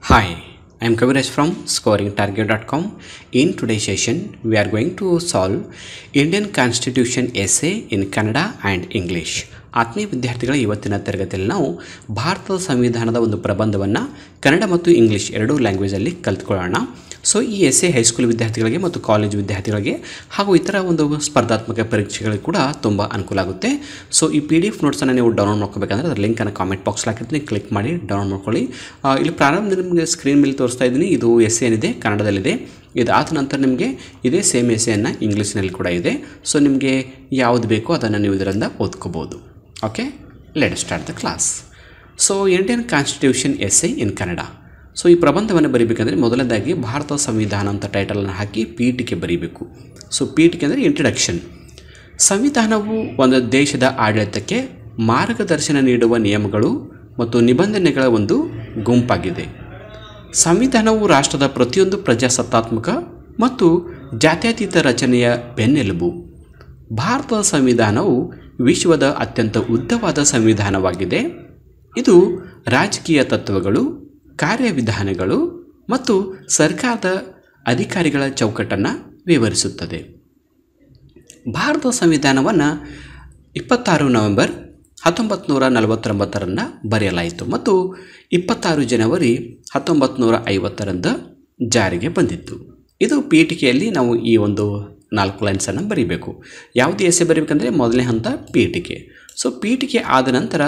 Hi, I am Kaviraj from scoringtarget.com. In today's session, we are going to solve Indian Constitution essay in Kannada and English. ಆತ್ಮೀಯ ವಿದ್ಯಾರ್ಥಿಗಳ ಇವತ್ತಿನ ತರಗತಿಯಲ್ಲಿ ನಾವು ಭಾರತದ ಸಂವಿಧಾನದ ಒಂದು ಪ್ರಬಂಧವನ್ನು ಕನ್ನಡ ಮತ್ತು ಇಂಗ್ಲೀಷ್ ಎರಡೂ ಲ್ಯಾಂಗ್ವೇಜಲ್ಲಿ ಕಲ್ತ್ಕೊಳ್ಳೋಣ. ಸೊ ಈ ಎಸ್ಸೆ ಹೈಸ್ಕೂಲ್ ವಿದ್ಯಾರ್ಥಿಗಳಿಗೆ ಮತ್ತು ಕಾಲೇಜ್ ವಿದ್ಯಾರ್ಥಿಗಳಿಗೆ ಹಾಗೂ ಇತರ ಒಂದು ಸ್ಪರ್ಧಾತ್ಮಕ ಪರೀಕ್ಷೆಗಳಿಗೆ ಕೂಡ ತುಂಬ ಅನುಕೂಲ ಆಗುತ್ತೆ. ಸೊ ಈ PDF ನೋಟ್ಸನ್ನು ನೀವು ಡೌನ್ಲೋಡ್ ಮಾಡ್ಕೋಬೇಕಂದ್ರೆ ಅದರ ಲಿಂಕನ್ನು ಕಾಮೆಂಟ್ ಬಾಕ್ಸ್ ಹಾಕಿರ್ತೀನಿ, ಕ್ಲಿಕ್ ಮಾಡಿ ಡೌನ್ಲೋಡ್ ಮಾಡ್ಕೊಳ್ಳಿ. ಇಲ್ಲಿ ಪ್ರಾರಂಭದಲ್ಲಿ ನಿಮಗೆ ಸ್ಕ್ರೀನ್ ಮೇಲೆ ತೋರಿಸ್ತಾ ಇದ್ದೀನಿ. ಇದು ಎಸ್ಸೆ ಏನಿದೆ ಕನ್ನಡದಲ್ಲಿದೆ. ಇದಾದ ನಂತರ ನಿಮಗೆ ಇದೇ ಸೇಮ್ ಎಸ್ಸೆಯನ್ನು ಇಂಗ್ಲೀಷ್ನಲ್ಲಿ ಕೂಡ ಇದೆ. ಸೊ ನಿಮಗೆ ಯಾವುದು ಬೇಕೋ ಅದನ್ನು ನೀವು ಇದರಿಂದ ಓದ್ಕೋಬೋದು. Okay, let start the class. So Indian constitution essay in Kannada. So ಈ ಪ್ರಬಂಧವನ್ನು ಬರೀಬೇಕಂದ್ರೆ ಮೊದಲನೇದಾಗಿ ಭಾರತ ಸಂವಿಧಾನ ಅಂತ ಟೈಟಲನ್ನು ಹಾಕಿ ಪೀಠಿಕೆ ಬರೀಬೇಕು. ಸೊ ಪೀಠಿಕೆ ಅಂದರೆ ಇಂಟ್ರಡಕ್ಷನ್. ಸಂವಿಧಾನವು ಒಂದು ದೇಶದ ಆಡಳಿತಕ್ಕೆ ಮಾರ್ಗದರ್ಶನ ನೀಡುವ ನಿಯಮಗಳು ಮತ್ತು ನಿಬಂಧನೆಗಳ ಒಂದು ಗುಂಪಾಗಿದೆ. ಸಂವಿಧಾನವು ರಾಷ್ಟ್ರದ ಪ್ರತಿಯೊಂದು ಪ್ರಜಾಸತ್ತಾತ್ಮಕ ಮತ್ತು ಜಾತ್ಯತೀತ ರಚನೆಯ ಬೆನ್ನೆಲುಬು. ಭಾರತದ ಸಂವಿಧಾನವು ವಿಶ್ವದ ಅತ್ಯಂತ ಉದ್ದವಾದ ಸಂವಿಧಾನವಾಗಿದೆ. ಇದು ರಾಜಕೀಯ ತತ್ವಗಳು, ಕಾರ್ಯವಿಧಾನಗಳು ಮತ್ತು ಸರ್ಕಾರದ ಅಧಿಕಾರಿಗಳ ಚೌಕಟ್ಟನ್ನು ವಿವರಿಸುತ್ತದೆ. ಭಾರತ ಸಂವಿಧಾನವನ್ನು 26 ನವೆಂಬರ್ 1949 ಬರೆಯಲಾಯಿತು ಮತ್ತು 26 ಜನವರಿ 1950 ಜಾರಿಗೆ ಬಂದಿತ್ತು. ಇದು ಪೀಠಿಕೆಯಲ್ಲಿ ನಾವು ಈ ಒಂದು 4 ಲೈನ್ಸನ್ನು ಬರೀಬೇಕು. ಯಾವುದೇ ಎಸ್ಸೆ ಬರೀಬೇಕಂದ್ರೆ ಮೊದಲನೇ ಹಂತ ಪೀಠಿಕೆ. ಸೊ ಪೀಠಿಕೆ ಆದ ನಂತರ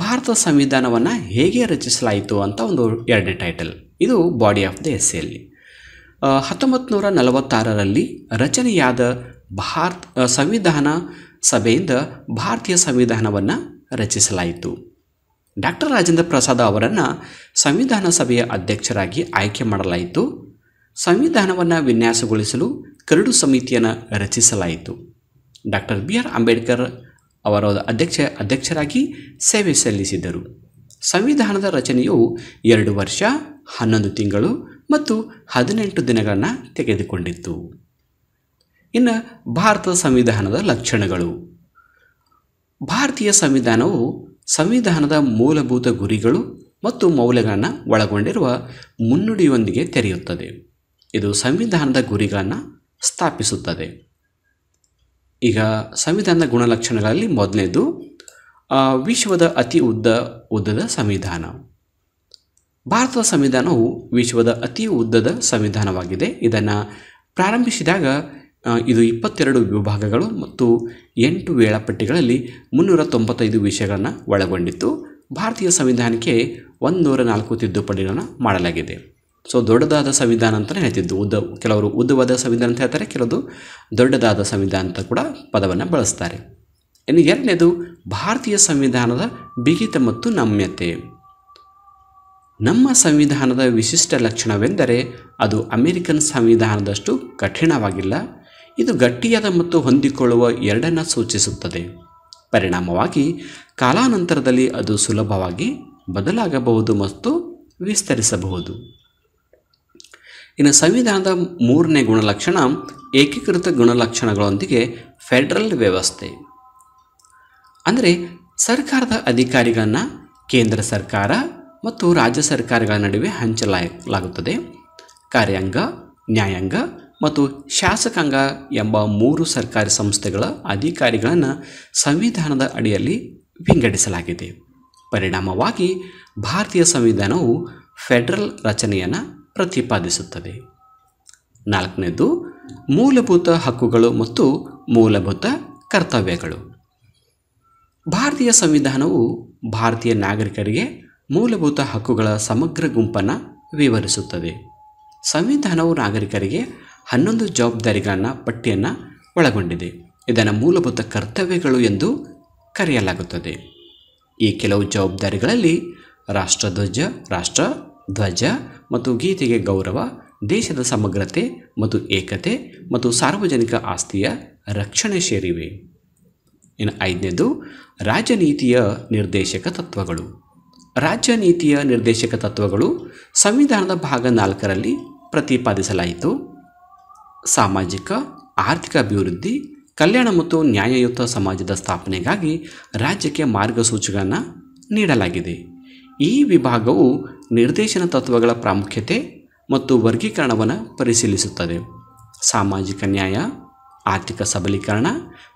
ಭಾರತ ಸಂವಿಧಾನವನ್ನು ಹೇಗೆ ರಚಿಸಲಾಯಿತು ಅಂತ ಒಂದು ಎರಡನೇ ಟೈಟಲ್. ಇದು ಬಾಡಿ ಆಫ್ ದ ಎಸ್ಸೆಯಲ್ಲಿ 1946 ರಚನೆಯಾದ ಸಂವಿಧಾನ ಸಭೆಯಿಂದ ಭಾರತೀಯ ಸಂವಿಧಾನವನ್ನು ರಚಿಸಲಾಯಿತು. ಡಾಕ್ಟರ್ ರಾಜೇಂದ್ರ ಪ್ರಸಾದ್ ಅವರನ್ನು ಸಂವಿಧಾನ ಸಭೆಯ ಅಧ್ಯಕ್ಷರಾಗಿ ಆಯ್ಕೆ ಮಾಡಲಾಯಿತು. ಸಂವಿಧಾನವನ್ನು ವಿನ್ಯಾಸಗೊಳಿಸಲು ಕರಡು ಸಮಿತಿಯನ್ನು ರಚಿಸಲಾಯಿತು. ಡಾಕ್ಟರ್ BR ಅಂಬೇಡ್ಕರ್ ಅವರ ಅಧ್ಯಕ್ಷರಾಗಿ ಸೇವೆ ಸಲ್ಲಿಸಿದರು. ಸಂವಿಧಾನದ ರಚನೆಯು 2 ವರ್ಷ 11 ತಿಂಗಳು ಮತ್ತು 18 ದಿನಗಳನ್ನು ತೆಗೆದುಕೊಂಡಿತ್ತು. ಇನ್ನು ಭಾರತದ ಸಂವಿಧಾನದ ಲಕ್ಷಣಗಳು. ಭಾರತೀಯ ಸಂವಿಧಾನವು ಸಂವಿಧಾನದ ಮೂಲಭೂತ ಗುರಿಗಳು ಮತ್ತು ಮೌಲ್ಯಗಳನ್ನು ಒಳಗೊಂಡಿರುವ ಮುನ್ನುಡಿಯೊಂದಿಗೆ ತೆರೆಯುತ್ತದೆ. ಇದು ಸಂವಿಧಾನದ ಗುರಿಗಳನ್ನು ಸ್ಥಾಪಿಸುತ್ತದೆ. ಈಗ ಸಂವಿಧಾನದ ಗುಣಲಕ್ಷಣಗಳಲ್ಲಿ ಮೊದಲನೇದು ವಿಶ್ವದ ಅತಿ ಉದ್ದದ ಸಂವಿಧಾನ. ಭಾರತದ ಸಂವಿಧಾನವು ವಿಶ್ವದ ಅತಿ ಉದ್ದದ ಸಂವಿಧಾನವಾಗಿದೆ. ಇದನ್ನು ಪ್ರಾರಂಭಿಸಿದಾಗ ಇದು 22 ವಿಭಾಗಗಳು ಮತ್ತು 8 ವೇಳಾಪಟ್ಟಿಗಳಲ್ಲಿ 395 ವಿಷಯಗಳನ್ನು ಒಳಗೊಂಡಿತ್ತು. ಭಾರತೀಯ ಸಂವಿಧಾನಕ್ಕೆ 104 ತಿದ್ದುಪಡಿಗಳನ್ನು ಮಾಡಲಾಗಿದೆ. ಸೊ ದೊಡ್ಡದಾದ ಸಂವಿಧಾನ ಅಂತಲೇ ಹೇಳ್ತಿದ್ದು. ಕೆಲವರು ಉದ್ದವಾದ ಸಂವಿಧಾನ ಅಂತ ಹೇಳ್ತಾರೆ, ಕೆಲವರು ದೊಡ್ಡದಾದ ಸಂವಿಧಾನ ಅಂತ ಕೂಡ ಪದವನ್ನು ಬಳಸ್ತಾರೆ. ಇನ್ನು ಎರಡನೇದು ಭಾರತೀಯ ಸಂವಿಧಾನದ ಬಿಗಿತ ಮತ್ತು ನಮ್ಯತೆ. ನಮ್ಮ ಸಂವಿಧಾನದ ವಿಶಿಷ್ಟ ಲಕ್ಷಣವೆಂದರೆ ಅದು ಅಮೆರಿಕನ್ ಸಂವಿಧಾನದಷ್ಟು ಕಠಿಣವಾಗಿಲ್ಲ. ಇದು ಗಟ್ಟಿಯಾದ ಮತ್ತು ಹೊಂದಿಕೊಳ್ಳುವ ಎರಡನ್ನು ಸೂಚಿಸುತ್ತದೆ. ಪರಿಣಾಮವಾಗಿ ಕಾಲಾನಂತರದಲ್ಲಿ ಅದು ಸುಲಭವಾಗಿ ಬದಲಾಗಬಹುದು ಮತ್ತು ವಿಸ್ತರಿಸಬಹುದು. ಇನ್ನು ಸಂವಿಧಾನದ 3ನೇ ಗುಣಲಕ್ಷಣ ಏಕೀಕೃತ ಗುಣಲಕ್ಷಣಗಳೊಂದಿಗೆ ಫೆಡರಲ್ ವ್ಯವಸ್ಥೆ. ಅಂದರೆ ಸರ್ಕಾರದ ಅಧಿಕಾರಿಗಳನ್ನು ಕೇಂದ್ರ ಸರ್ಕಾರ ಮತ್ತು ರಾಜ್ಯ ಸರ್ಕಾರಗಳ ನಡುವೆ ಹಂಚಲಾಗುತ್ತದೆ. ಕಾರ್ಯಾಂಗ, ನ್ಯಾಯಾಂಗ ಮತ್ತು ಶಾಸಕಾಂಗ ಎಂಬ 3 ಸರ್ಕಾರಿ ಸಂಸ್ಥೆಗಳ ಅಧಿಕಾರಿಗಳನ್ನು ಸಂವಿಧಾನದ ಅಡಿಯಲ್ಲಿ ವಿಂಗಡಿಸಲಾಗಿದೆ. ಪರಿಣಾಮವಾಗಿ ಭಾರತೀಯ ಸಂವಿಧಾನವು ಫೆಡರಲ್ ರಚನೆಯನ್ನು ಪ್ರತಿಪಾದಿಸುತ್ತದೆ. 4ನೇದು ಮೂಲಭೂತ ಹಕ್ಕುಗಳು ಮತ್ತು ಮೂಲಭೂತ ಕರ್ತವ್ಯಗಳು. ಭಾರತೀಯ ಸಂವಿಧಾನವು ಭಾರತೀಯ ನಾಗರಿಕರಿಗೆ ಮೂಲಭೂತ ಹಕ್ಕುಗಳ ಸಮಗ್ರ ಗುಂಪನ್ನು ವಿವರಿಸುತ್ತದೆ. ಸಂವಿಧಾನವು ನಾಗರಿಕರಿಗೆ 11 ಜವಾಬ್ದಾರಿಗಳನ್ನು ಪಟ್ಟಿಯನ್ನು ಒಳಗೊಂಡಿದೆ. ಇದನ್ನು ಮೂಲಭೂತ ಕರ್ತವ್ಯಗಳು ಎಂದು ಕರೆಯಲಾಗುತ್ತದೆ. ಈ ಕೆಲವು ಜವಾಬ್ದಾರಿಗಳಲ್ಲಿ ರಾಷ್ಟ್ರಧ್ವಜ ಮತ್ತು ಗೀತೆಗೆ ಗೌರವ, ದೇಶದ ಸಮಗ್ರತೆ ಮತ್ತು ಏಕತೆ ಮತ್ತು ಸಾರ್ವಜನಿಕ ಆಸ್ತಿಯ ರಕ್ಷಣೆ ಸೇರಿವೆ. ಇನ್ನು 5ನೇದು ರಾಜನೀತಿಯ ನಿರ್ದೇಶಕ ತತ್ವಗಳು. ರಾಜನೀತಿಯ ನಿರ್ದೇಶಕ ತತ್ವಗಳು ಸಂವಿಧಾನದ ಭಾಗ 4ರಲ್ಲಿ ಪ್ರತಿಪಾದಿಸಲಾಯಿತು. ಸಾಮಾಜಿಕ ಆರ್ಥಿಕ ಅಭಿವೃದ್ಧಿ, ಕಲ್ಯಾಣ ಮತ್ತು ನ್ಯಾಯಯುತ ಸಮಾಜದ ಸ್ಥಾಪನೆಗಾಗಿ ರಾಜ್ಯಕ್ಕೆ ಮಾರ್ಗಸೂಚಿಗಳನ್ನು ನೀಡಲಾಗಿದೆ. ಈ ವಿಭಾಗವು ನಿರ್ದೇಶನ ತತ್ವಗಳ ಪ್ರಾಮುಖ್ಯತೆ ಮತ್ತು ವರ್ಗೀಕರಣವನ್ನು ಪರಿಶೀಲಿಸುತ್ತದೆ. ಸಾಮಾಜಿಕ ನ್ಯಾಯ, ಆರ್ಥಿಕ ಸಬಲೀಕರಣ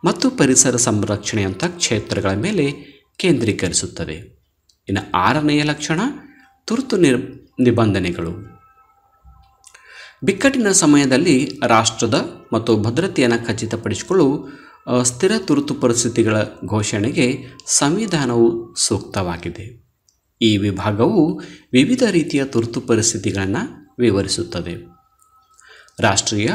ಮತ್ತು ಪರಿಸರ ಸಂರಕ್ಷಣೆಯಂಥ ಕ್ಷೇತ್ರಗಳ ಮೇಲೆ ಕೇಂದ್ರೀಕರಿಸುತ್ತದೆ. ಇನ್ನು 6ನೆಯ ಲಕ್ಷಣ ತುರ್ತು ನಿಬಂಧನೆಗಳು. ಬಿಕ್ಕಟ್ಟಿನ ಸಮಯದಲ್ಲಿ ರಾಷ್ಟ್ರದ ಮತ್ತು ಭದ್ರತೆಯನ್ನು ಖಚಿತಪಡಿಸಿಕೊಳ್ಳಲು ಸ್ಥಿರ ತುರ್ತು ಪರಿಸ್ಥಿತಿಗಳ ಘೋಷಣೆಗೆ ಸಂವಿಧಾನವು ಸೂಕ್ತವಾಗಿದೆ. ಈ ವಿಭಾಗವು ವಿವಿಧ ರೀತಿಯ ತುರ್ತು ಪರಿಸ್ಥಿತಿಗಳನ್ನು ವಿವರಿಸುತ್ತದೆ. ರಾಷ್ಟ್ರೀಯ,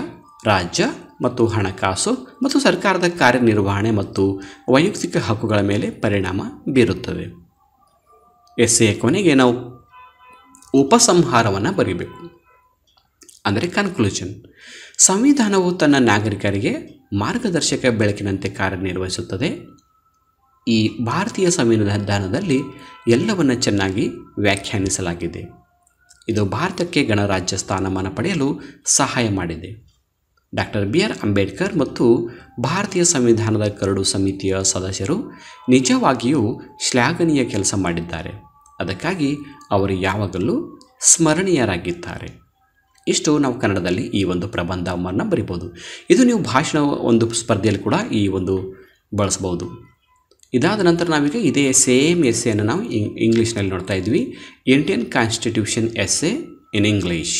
ರಾಜ್ಯ ಮತ್ತು ಹಣಕಾಸು ಮತ್ತು ಸರ್ಕಾರದ ಕಾರ್ಯನಿರ್ವಹಣೆ ಮತ್ತು ವೈಯಕ್ತಿಕ ಹಕ್ಕುಗಳ ಮೇಲೆ ಪರಿಣಾಮ ಬೀರುತ್ತದೆ. ಎಸ್ಸೆಯ ಕೊನೆಗೆ ನಾವು ಉಪಸಂಹಾರವನ್ನು ಬರೀಬೇಕು, ಅಂದರೆ ಕನ್ಕ್ಲೂಷನ್. ಸಂವಿಧಾನವು ತನ್ನ ನಾಗರಿಕರಿಗೆ ಮಾರ್ಗದರ್ಶಕ ಬೆಳಕಿನಂತೆ ಕಾರ್ಯನಿರ್ವಹಿಸುತ್ತದೆ. ಈ ಭಾರತೀಯ ಸಂವಿಧಾನದಲ್ಲಿ ಎಲ್ಲವನ್ನು ಚೆನ್ನಾಗಿ ವ್ಯಾಖ್ಯಾನಿಸಲಾಗಿದೆ. ಇದು ಭಾರತಕ್ಕೆ ಗಣರಾಜ್ಯ ಸ್ಥಾನಮಾನ ಪಡೆಯಲು ಸಹಾಯ ಮಾಡಿದೆ. ಡಾಕ್ಟರ್ BR ಅಂಬೇಡ್ಕರ್ ಮತ್ತು ಭಾರತೀಯ ಸಂವಿಧಾನದ ಕರಡು ಸಮಿತಿಯ ಸದಸ್ಯರು ನಿಜವಾಗಿಯೂ ಶ್ಲಾಘನೀಯ ಕೆಲಸ ಮಾಡಿದ್ದಾರೆ. ಅದಕ್ಕಾಗಿ ಅವರು ಯಾವಾಗಲೂ ಸ್ಮರಣೀಯರಾಗಿದ್ದಾರೆ. ಇಷ್ಟು ನಾವು ಕನ್ನಡದಲ್ಲಿ ಈ ಒಂದು ಪ್ರಬಂಧವನ್ನು ಬರಿಬೋದು. ಇದು ನೀವು ಭಾಷಣ ಒಂದು ಸ್ಪರ್ಧೆಯಲ್ಲಿ ಕೂಡ ಈ ಒಂದು ಬಳಸ್ಬೋದು. ಇದಾದ ನಂತರ ನಾವೀಗ ಇದೇ ಸೇಮ್ ಎಸ್ಸೆಯನ್ನು ನಾವು ಇಂಗ್ಲೀಷ್ನಲ್ಲಿ ನೋಡ್ತಾ ಇದ್ವಿ. Indian constitution essay in English.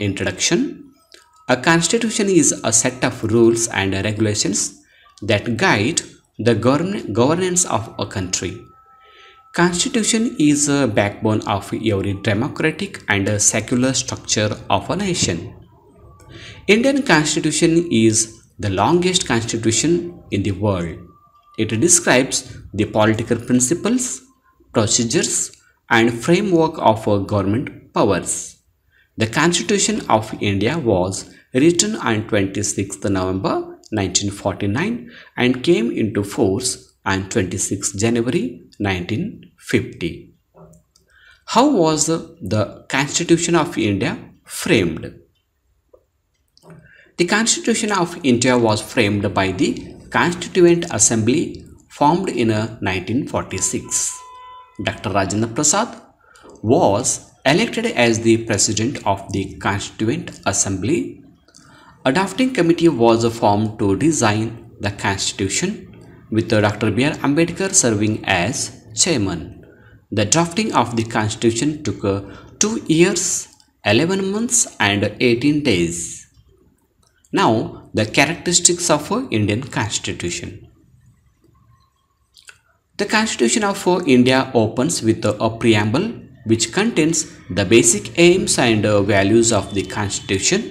Introduction. A constitution is a set of rules and regulations that guide the governance of a country. Constitution is a backbone of every democratic and secular structure of a nation. Indian Constitution is the longest constitution in the world. It describes the political principles, procedures, and framework of government powers. The Constitution of India was written on 26th November 1949 and came into force on 26th January 1950. How was the Constitution of India framed? The Constitution of India was framed by the Constituent Assembly formed in 1946. Dr. Rajendra Prasad was elected as the President of the Constituent Assembly. A drafting committee was formed to design the Constitution, with Dr. BR Ambedkar serving as chairman. The drafting of the Constitution took 2 years, 11 months and 18 days. Now, the characteristics of Indian Constitution. The Constitution of India opens with a preamble which contains the basic aims and values of the Constitution.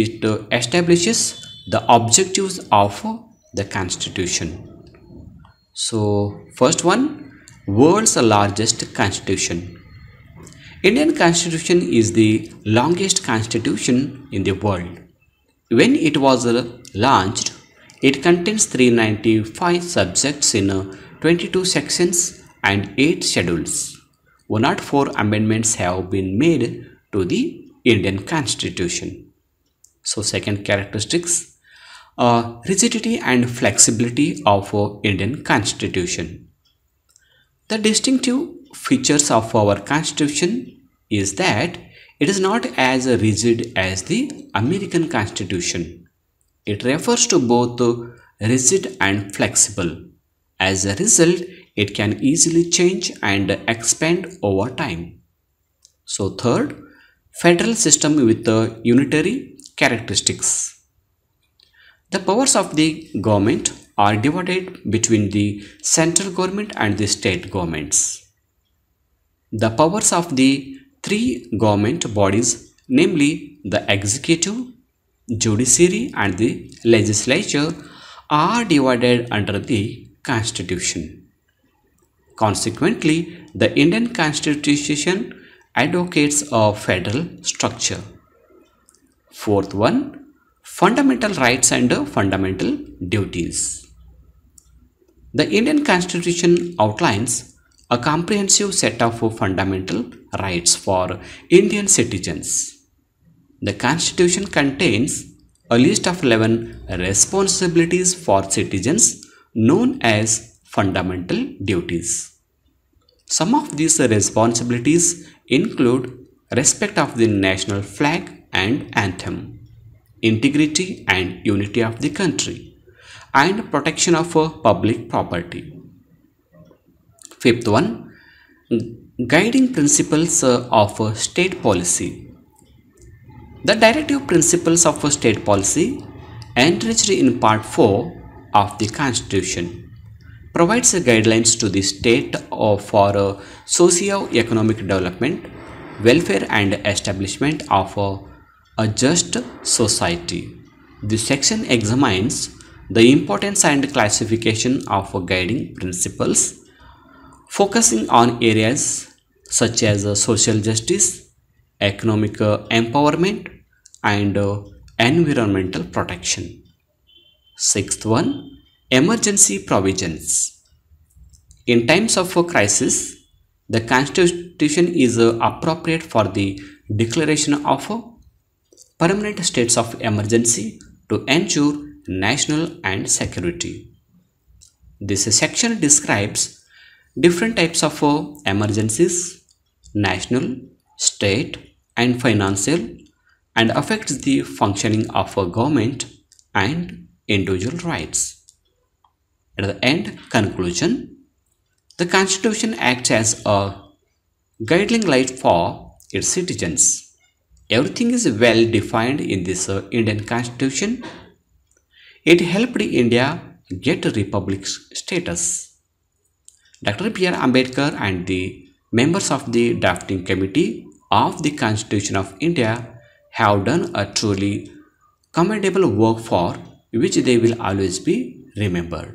It establishes the objectives of the Constitution. So, first one, world's largest Constitution. Indian Constitution is the longest Constitution in the world. When it was launched, it contains 395 subjects in 22 sections and 8 schedules. 104 amendments have been made to the Indian Constitution. So, second characteristics, rigidity and flexibility of Indian Constitution. The distinctive features of our Constitution is that it is not as rigid as the American Constitution. It refers to both rigid and flexible. As a result, it can easily change and expand over time. So, third, federal system with unitary characteristics. The powers of the government are divided between the central government and the state governments. The powers of the 3 government bodies, namely the executive, judiciary and the legislature, are divided under the Constitution. Consequently, the Indian Constitution advocates a federal structure. Fourth one, fundamental rights and fundamental duties. The Indian Constitution outlines a comprehensive set of fundamental rights for Indian citizens. The Constitution contains a list of 11 responsibilities for citizens known as fundamental duties. Some of these responsibilities include respect of the national flag and anthem, integrity and unity of the country, and protection of public property. Fifth one, guiding principles of state policy. The directive principles of state policy, enriched in Part 4 of the Constitution, provides guidelines to the state for socio-economic development, welfare and establishment of a just society. This section examines the importance and classification of guiding principles, focusing on areas such as social justice, economic empowerment, and environmental protection. Sixth one, emergency provisions. In times of a crisis, the Constitution is appropriate for the declaration of permanent states of emergency to ensure national and security. This section describes different types of emergencies, national, state, and financial, and affects the functioning of a government and individual rights. At the end conclusion, the Constitution acts as a guiding light for its citizens. Everything is well defined in this Indian Constitution. It helped India get republic status. Dr. B.R. Ambedkar and the members of the drafting committee of the Constitution of India have done a truly commendable work for which they will always be remembered.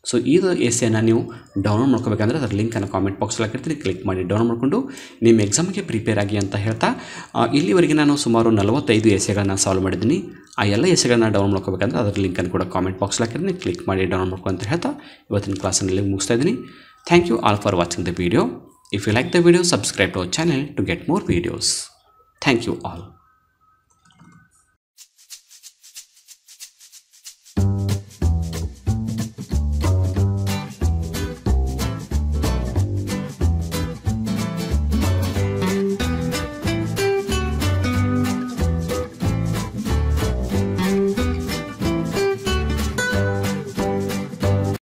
So ಇದು ಎಸ್ಸೆನ ನೀವು download ಮಾಡ್ಕೋಬೇಕಂದ್ರೆ ಅದರ ಲಿಂಕನ್ನು comment ಬಾಕ್ಸಲ್ಲಿ ಹಾಕಿರ್ತೀನಿ, click ಮಾಡಿ download ಮಾಡಿಕೊಂಡು ನಿಮ್ಮ ಎಕ್ಸಾಮ್ಗೆ ಪ್ರಿಪೇರ್ ಆಗಿ ಅಂತ ಹೇಳ್ತಾ, ಇಲ್ಲಿವರೆಗೆ ನಾನು ಸುಮಾರು 45 ಎಸ್ಸೆಗಳನ್ನ ಸಾಲ್ವ್ ಮಾಡಿದ್ದೀನಿ. ಆ ಎಲ್ಲ ಎಸ್ಸೆಗಳನ್ನ ಡೌನ್ಲೋಡ್ ಮಾಡ್ಕೋಬೇಕಂದ್ರೆ ಅದರ ಲಿಂಕನ್ನು ಕೂಡ ಕಾಮೆಂಟ್ ಬಾಕ್ಸಲ್ಲಿ ಹಾಕಿರ್ತೀನಿ, ಕ್ಲಿಕ್ ಮಾಡಿ ಡೌನ್ಲೋಡ್ ಮಾಡ್ಕೊ ಅಂತ ಹೇಳ್ತಾ ಇವತ್ತಿನ ಕ್ಲಾಸಲ್ಲಿ ಮುಗಿಸ್ತಾ ಇದ್ದೀನಿ. Thank you all for watching the video. If you like the video, subscribe to our channel to get more videos. Thank you all.